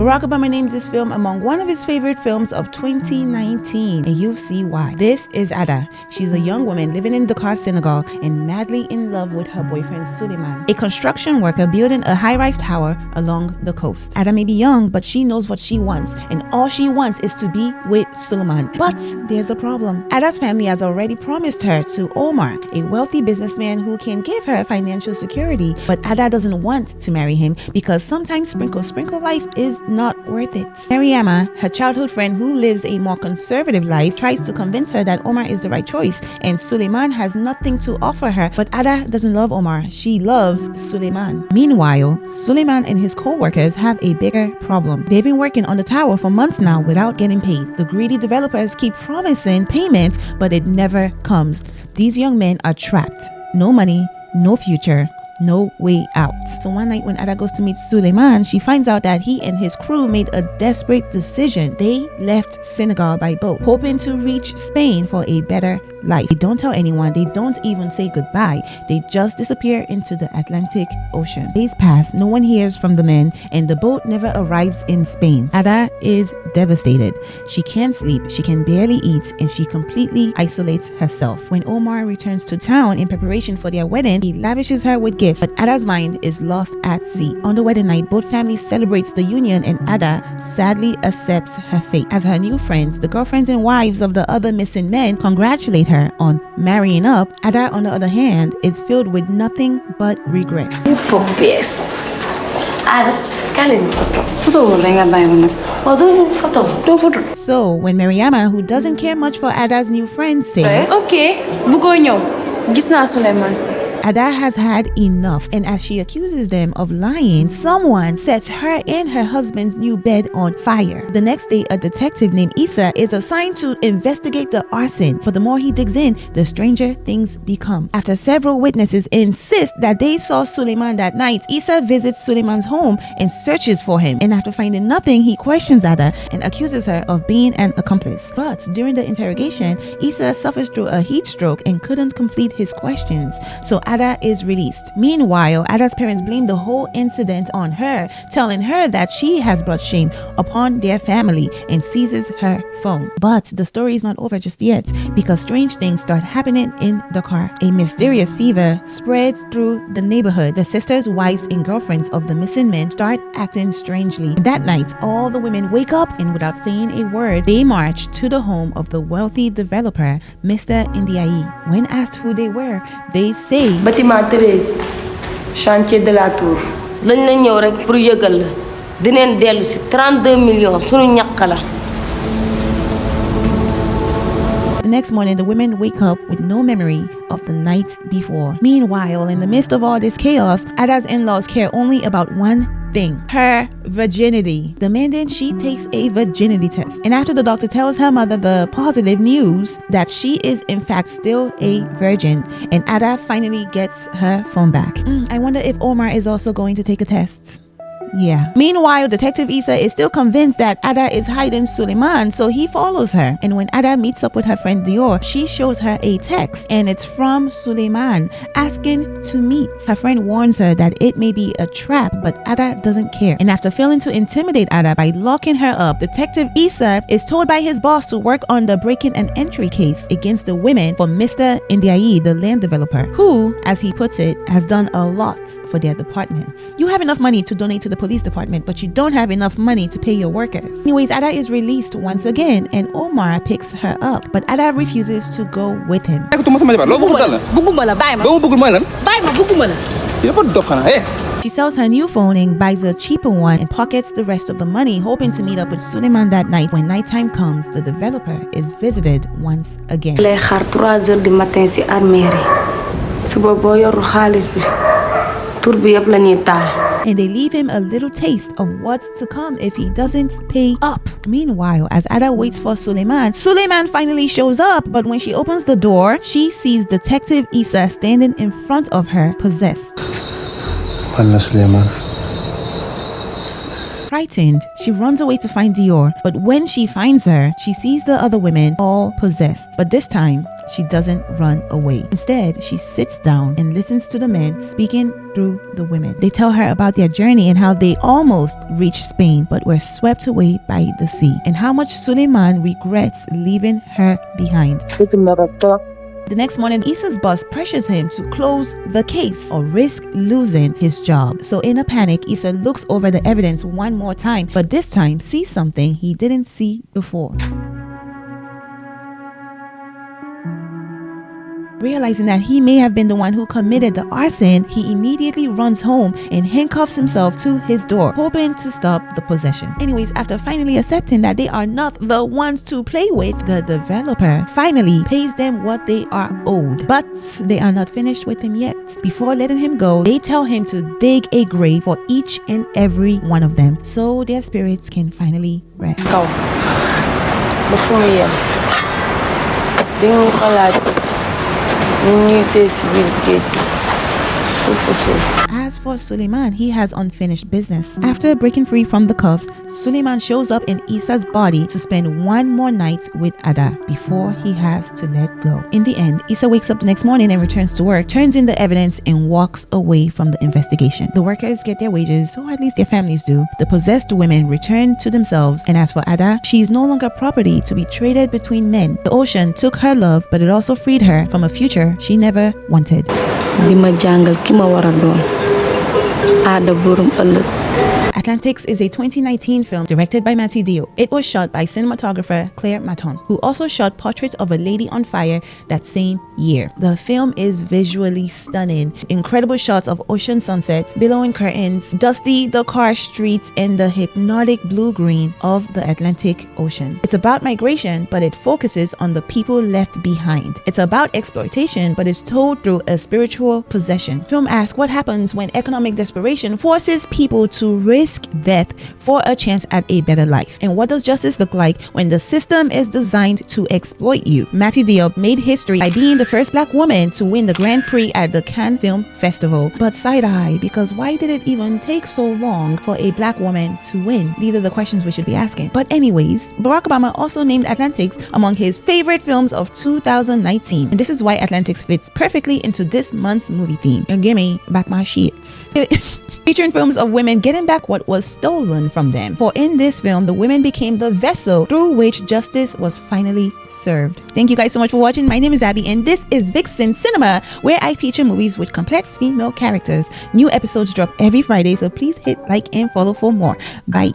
Barack Obama named this film among one of his favorite films of 2019, and you'll see why. This is Ada. She's a young woman living in Dakar, Senegal, and madly in love with her boyfriend Suleiman, a construction worker building a high-rise tower along the coast. Ada may be young, but she knows what she wants, and all she wants is to be with Suleiman. But there's a problem. Ada's family has already promised her to Omar, a wealthy businessman who can give her financial security, but Ada doesn't want to marry him because sometimes sprinkle life is not worth it. Mariama, her childhood friend who lives a more conservative life, tries to convince her that Omar is the right choice and Suleiman has nothing to offer her, but Ada doesn't love Omar. She loves Suleiman. Meanwhile, Suleiman and his co-workers have a bigger problem. They've been working on the tower for months now without getting paid. The greedy developers keep promising payments, but it never comes. These young men are trapped. No money, no future, no way out. So one night when Ada goes to meet Suleiman, she finds out that he and his crew made a desperate decision. They left Senegal by boat, hoping to reach Spain for a better life. They don't tell anyone. They don't even say goodbye. They just disappear into the Atlantic Ocean. Days pass, no one hears from the men, and the boat never arrives in Spain. Ada is devastated. She can't sleep, she can barely eat, and she completely isolates herself. When Omar returns to town in preparation for their wedding, he lavishes her with gifts, but Ada's mind is lost at sea. On the wedding night, both families celebrates the union, and Ada sadly accepts her fate. As her new friends, the girlfriends and wives of the other missing men, congratulate her on marrying up, Ada, on the other hand, is filled with nothing but regrets. So when Mariama, who doesn't care much for Ada's new friends, says, "Okay, bugo ñew. Gis na Suleiman." Ada has had enough, and as she accuses them of lying, someone sets her and her husband's new bed on fire. The next day, a detective named Issa is assigned to investigate the arson, but the more he digs in, the stranger things become. After several witnesses insist that they saw Suleiman that night, Issa visits Suleiman's home and searches for him, and after finding nothing, he questions Ada and accuses her of being an accomplice. But during the interrogation, Issa suffers through a heat stroke and couldn't complete his questions, so Ada is released. Meanwhile, Ada's parents blame the whole incident on her, telling her that she has brought shame upon their family, and seizes her phone. But the story is not over just yet, because strange things start happening in Dakar. A mysterious fever spreads through the neighborhood. The sisters, wives, and girlfriends of the missing men start acting strangely. That night, all the women wake up, and without saying a word, they march to the home of the wealthy developer, Mr. Ndiaye. When asked who they were, they say, Bâtiment 13, chantier de la tour. Lañ la ñëw rek pour yëgal la. Dineen dellu ci 32 millions sunu ñàkk la. The next morning, the women wake up with no memory of the night before. Meanwhile, in the midst of all this chaos, Ada's in-laws care only about one thing: her virginity, demanding she takes a virginity test. And after the doctor tells her mother the positive news that she is in fact still a virgin, and Ada finally gets her phone back. I wonder if Omar is also going to take a test. Yeah. Meanwhile, Detective Issa is still convinced that Ada is hiding Suleiman, so he follows her. And when Ada meets up with her friend Dior, she shows her a text, and it's from Suleiman asking to meet. Her friend warns her that it may be a trap, but Ada doesn't care. And after failing to intimidate Ada by locking her up, Detective Issa is told by his boss to work on the break-in and entry case against the women for Mr. Ndiaye, the land developer, who, as he puts it, has done a lot for their departments. You have enough money to donate to the police department, but you don't have enough money to pay your workers. Anyways, Ada is released once again, and Omar picks her up, but Ada refuses to go with him. She sells her new phone and buys a cheaper one and pockets the rest of the money, hoping to meet up with Suleiman that night. When nighttime comes, the developer is visited once again. Lay xaar 3 heures du matin ci armeri. Suba boo yorul xaalis bi tur bi yëpp la ñuy taal. And they leave him a little taste of what's to come if he doesn't pay up. Meanwhile, as Ada waits for Suleiman, Suleiman finally shows up, but when she opens the door, she sees Detective Issa standing in front of her, possessed. Frightened, she runs away to find Dior, but when she finds her, she sees the other women all possessed. But this time, she doesn't run away. Instead, she sits down and listens to the men speaking through the women. They tell her about their journey and how they almost reached Spain but were swept away by the sea, and how much Suleiman regrets leaving her behind. The next morning, Issa's boss pressures him to close the case or risk losing his job. So in a panic, Issa looks over the evidence one more time, but this time sees something he didn't see before. Realizing that he may have been the one who committed the arson, he immediately runs home and handcuffs himself to his door, hoping to stop the possession. Anyways, after finally accepting that they are not the ones to play with, the developer finally pays them what they are owed. But they are not finished with him yet. Before letting him go, they tell him to dig a grave for each and every one of them, so their spirits can finally rest. As for Suleiman, he has unfinished business. After breaking free from the cuffs, Suleiman shows up in Issa's body to spend one more night with Ada before he has to let go. In the end, Issa wakes up the next morning and returns to work, turns in the evidence, and walks away from the investigation. The workers get their wages, or at least their families do. The possessed women return to themselves, and as for Ada, she is no longer property to be traded between men. The ocean took her love, but it also freed her from a future she never wanted. Atlantics is a 2019 film directed by Matty Diop. It was shot by cinematographer Claire Maton, who also shot Portrait of a Lady on Fire that same year. The film is visually stunning. Incredible shots of ocean sunsets, billowing curtains, dusty Dakar streets, and the hypnotic blue-green of the Atlantic Ocean. It's about migration, but it focuses on the people left behind. It's about exploitation, but it's told through a spiritual possession. Film asks what happens when economic desperation forces people to risk death for a chance at a better life, and what does justice look like when the system is designed to exploit you. Matty Diop made history by being the first black woman to win the Grand Prix at the Cannes Film Festival. But side-eye, because why did it even take so long for a black woman to win? These are the questions we should be asking. But anyways, Barack Obama also named Atlantics among his favorite films of 2019, and this is why Atlantics fits perfectly into this month's movie theme. And give me back my shits. Featuring films of women getting back what was stolen from them. For in this film, the women became the vessel through which justice was finally served. Thank you guys so much for watching. My name is Abby, and this is Vixen Cinema, where I feature movies with complex female characters. New episodes drop every Friday, so please hit like and follow for more. Bye.